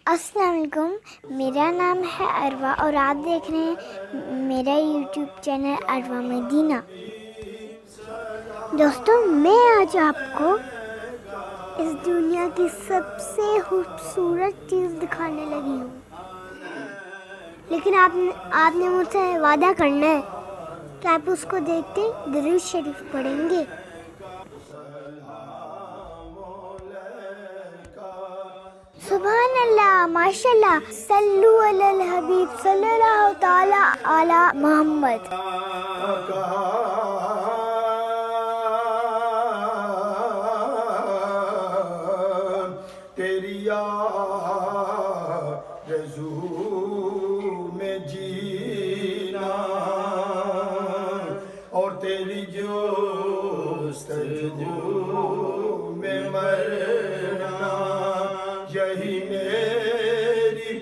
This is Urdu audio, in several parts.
السلام علیکم، میرا نام ہے اروا اور آپ دیکھ رہے ہیں میرا یوٹیوب چینل اروا مدینہ۔ دوستوں، میں آج آپ کو اس دنیا کی سب سے خوبصورت چیز دکھانے لگی ہوں، لیکن آپ نے مجھ سے وعدہ کرنا ہے کہ آپ اس کو دیکھتے درود شریف پڑھیں گے۔ سبحان اللہ، ماشاء اللہ، صلو علی الحبیب صلی اللہ تعالی علی محمد۔ تیری آرزو میں جینا اور تیری جستجو میں مرنا، یہی میری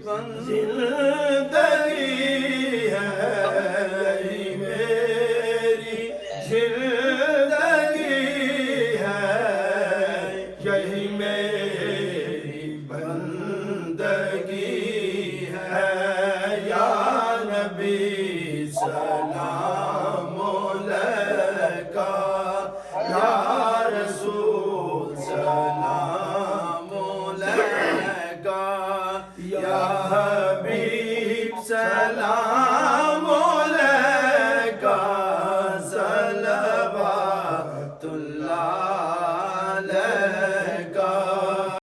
زندگی ہے، یہی میری زندگی ہے، یہی میری بندگی ہے۔ یا نبی سلام علیکہ، یا رسول سلام علیکہ، یا حبیب سلام